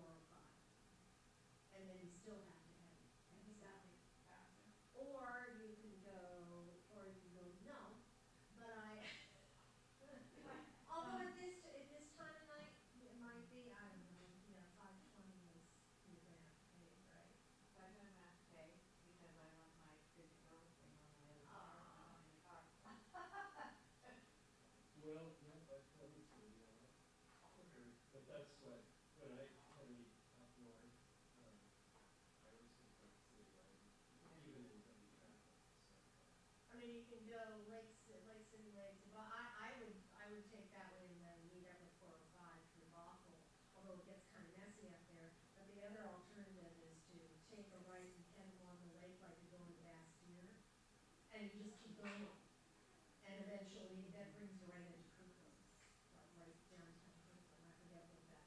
405. And then you still have to head south. Gotcha. Or you can go, no, but although at this time of night, it might be, I don't know, 5:20 is, you're gonna have to pay, right? So I don't have to pay because I want my pretty girl thing on my other car, not in the car. Well, yeah, but that was good, but that's what, when I meet up north, I always think about the city line, even in heavy traffic, so. I mean, you can go Lake City Lakes, but I would take that way and then meet up at 405 through Bothell, although it gets kind of messy up there. But the other alternative is to take a right and head along the lake like you're going to Bastyr, and you just keep going. And eventually that brings you right into Kirkland, right downtown Kirkland. I forget what that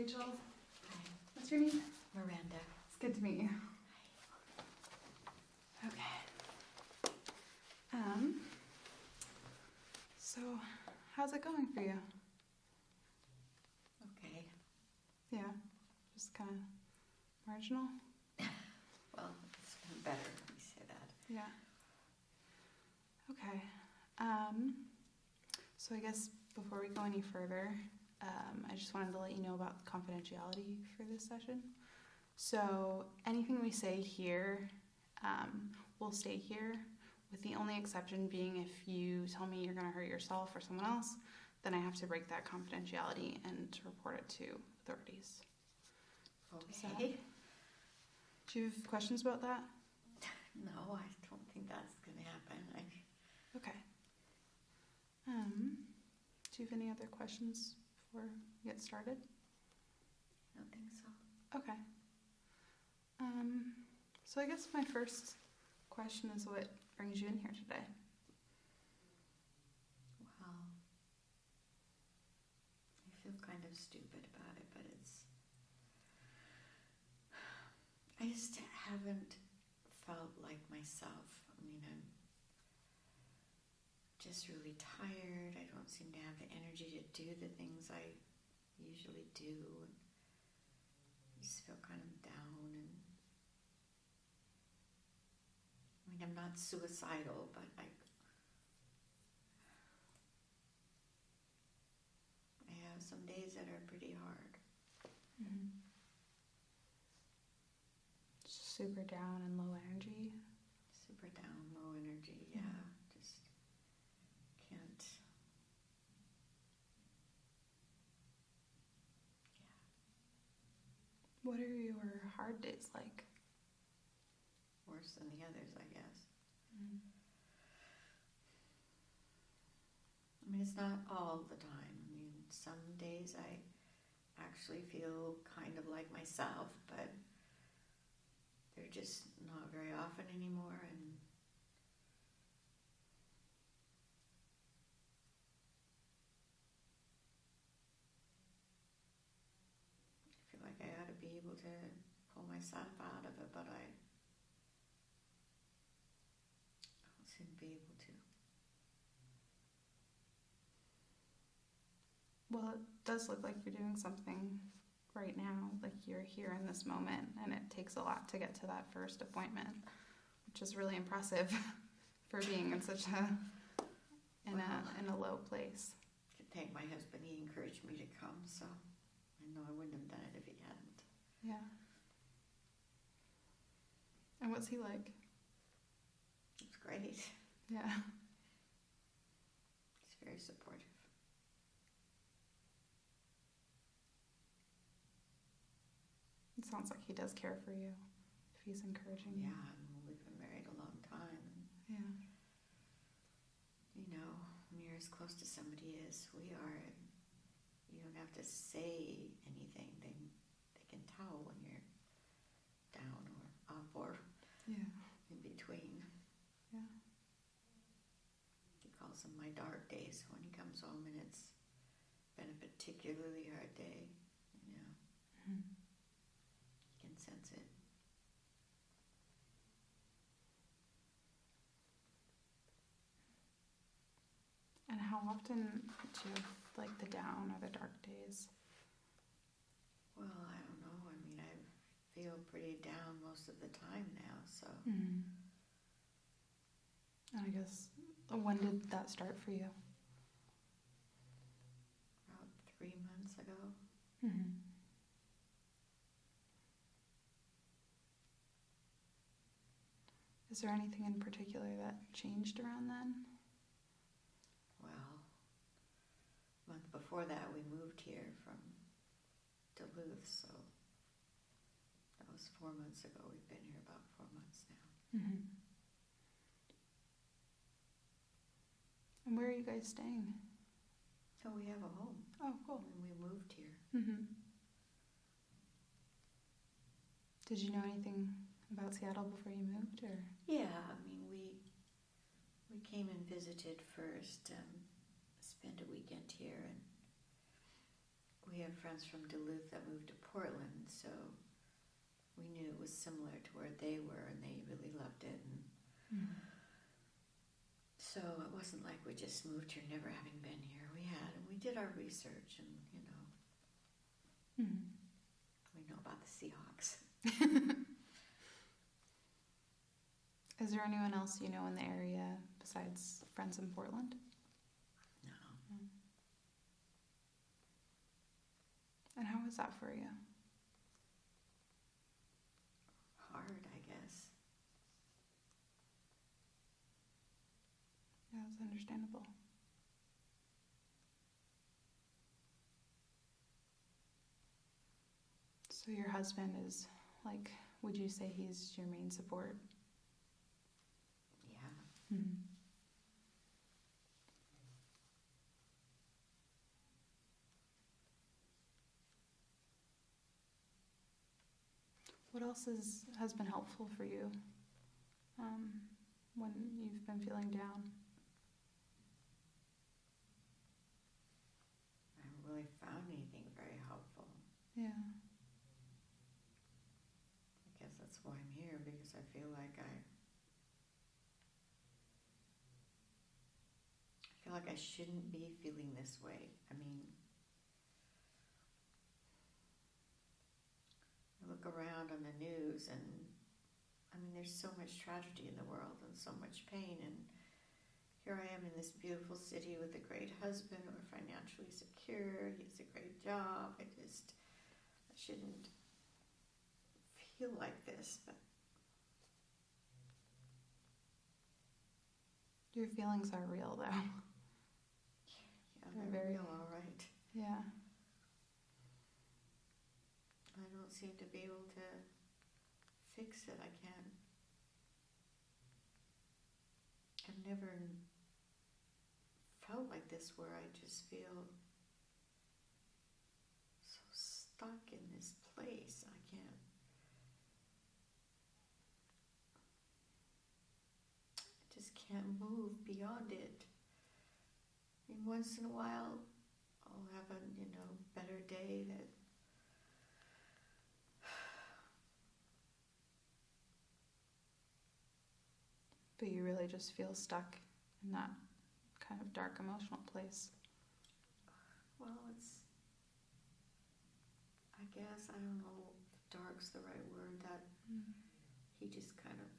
Rachel. Hi, What's your name? Miranda. It's good to meet you. Okay. So, how's it going for you? Okay, Yeah, just kind of marginal? well, it's been better, let me say that. Yeah. Okay. So I guess before we go any further, I just wanted to let you know about confidentiality for this session. So anything we say here will stay here, with the only exception being if you tell me you're going to hurt yourself or someone else, then I have to break that confidentiality and report it to authorities. Okay. Do you have questions about that? No, I don't think that's gonna happen. Okay. Do you have any other questions before we get started? I don't think so. Okay. So I guess my first question is what brings you in here today? Well, I feel kind of stupid about it, but I just haven't felt like myself. I mean, I'm just really tired. I don't seem to have the energy to do the things I usually do. I just feel kind of down, and I mean, I'm not suicidal, but I have some days that are pretty hard. Mm-hmm. Super down and low energy. Super down, low energy, yeah. Just can't. What are your hard days like? Worse than the others, I guess. Mm-hmm. I mean, it's not all the time. I mean, some days I actually feel kind of like myself, but they're just not very often anymore, and I feel like I ought to be able to pull myself out of it, but I don't seem to be able to. Well, it does look like you're doing something right now, like you're here in this moment, and it takes a lot to get to that first appointment, which is really impressive for being in such in a low place. I could thank my husband. He encouraged me to come, so I know I wouldn't have done it if he hadn't. Yeah. And what's he like? It's great. Yeah. He's very supportive. It sounds like he does care for you, if he's encouraging you. Yeah, I mean, we've been married a long time, and Yeah. you know, when you're as close to somebody as we are, you don't have to say anything. They can tell when you're down or up or Yeah. in between. Yeah. He calls them my dark days when he comes home and it's been a particularly hard day. You know, Mm-hmm. you can sense it. And how often do you have like the down or the dark days? Well, I don't know. I mean, I feel pretty down most of the time now, so Mm-hmm. And I guess, when did that start for you? about 3 months ago. Mm-hmm. Is there anything in particular that changed around then? Well, a month before that we moved here from Duluth, so that was 4 months ago. We've been here about 4 months now. Mm-hmm. And where are you guys staying? So we have a home. Oh, cool. When we moved here. Mm-hmm. Did you know anything about Seattle before you moved, or? Yeah, I mean, we came and visited first, spent a weekend here, and we we have friends from Duluth that moved to Portland, so we knew it was similar to where they were, and they really loved it. And so it wasn't like we just moved here never having been here. We did our research, and we know about the Seahawks. Is there anyone else you know in the area besides friends in Portland? No. And how was that for you? Hard, I guess. Yeah, it's understandable. So your husband is, like, would you say he's your main support? Yeah. What else has been helpful for you when you've been feeling down? I haven't really found anything very helpful. Yeah. I guess that's why I'm here, because I feel like I shouldn't be feeling this way. I mean, I look around on the news, and I mean, there's so much tragedy in the world and so much pain, and here I am in this beautiful city with a great husband. We're financially secure. He has a great job. I shouldn't feel like this, but Your feelings are real, though. yeah, they're Very- real, all right. Yeah. I don't seem to be able to fix it. I can't. I've never felt like this, where I just feel so stuck in this place. I just can't move beyond it. And once in a while, I'll have a better day that But you really just feel stuck in that kind of dark emotional place. Well, I guess, I don't know if dark's the right word, that he just kind of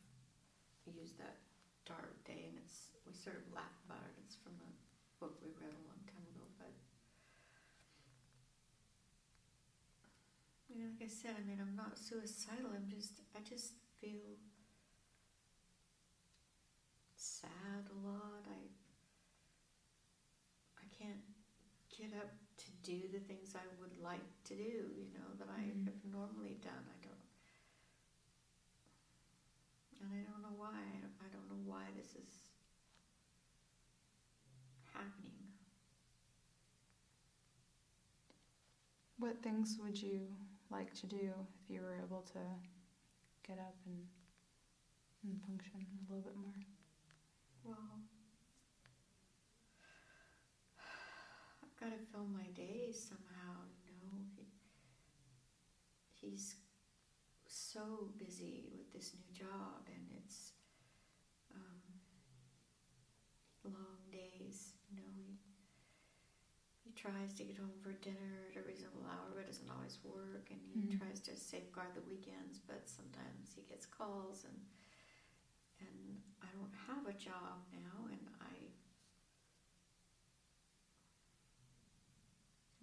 used that dark day, and we sort of laugh about it. It's from a book we read a long time ago, but like I said, I mean, I'm not suicidal, I just feel sad a lot. I can't get up to do the things I would like to do, that I have normally done. And I don't know why. I don't know why this is happening. What things would you like to do if you were able to get up and function a little bit more? Well, I've got to fill my days somehow, He's so busy with this new job, and it's long days, He tries to get home for dinner at a reasonable hour, but it doesn't always work, and he tries to safeguard the weekends, but sometimes he gets calls, and I don't have a job now, and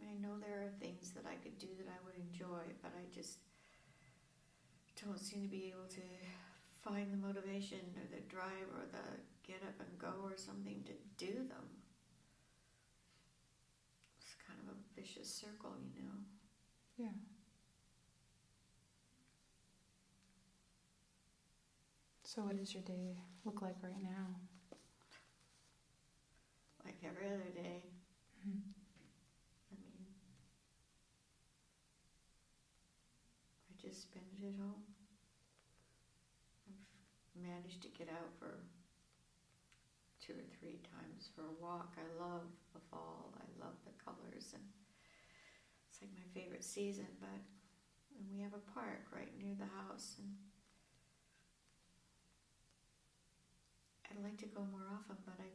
I know there are things that I could do that I would enjoy, but I just don't seem to be able to find the motivation or the drive or the get up and go or something to do them. It's kind of a vicious circle, Yeah. So what does your day look like right now? Like every other day. I mean, I just spend it at home. I've managed to get out for 2 or 3 times for a walk. I love the fall. I love the colors, and like my favorite season, and we have a park right near the house, and I'd like to go more often, but I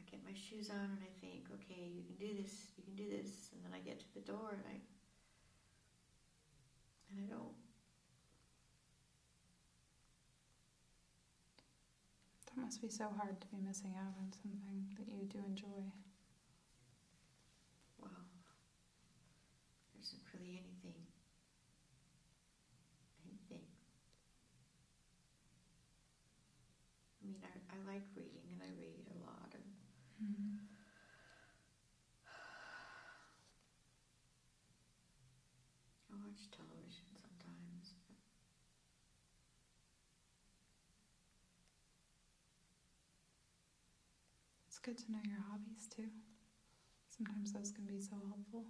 get my shoes on and I think, okay, you can do this, and then I get to the door and I don't. That must be so hard to be missing out on something that you do enjoy. Well, there isn't really anything. I mean, I like reading, and I read a lot, and I watch television sometimes. But It's good to know your hobbies too. Sometimes those can be so helpful.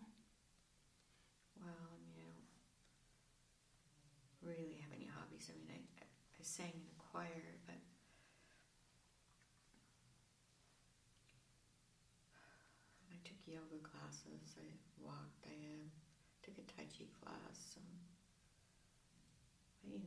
well, I mean, I don't really have any hobbies. I mean, I sang in a choir, but I took yoga classes. I walked. I took a Tai Chi class. But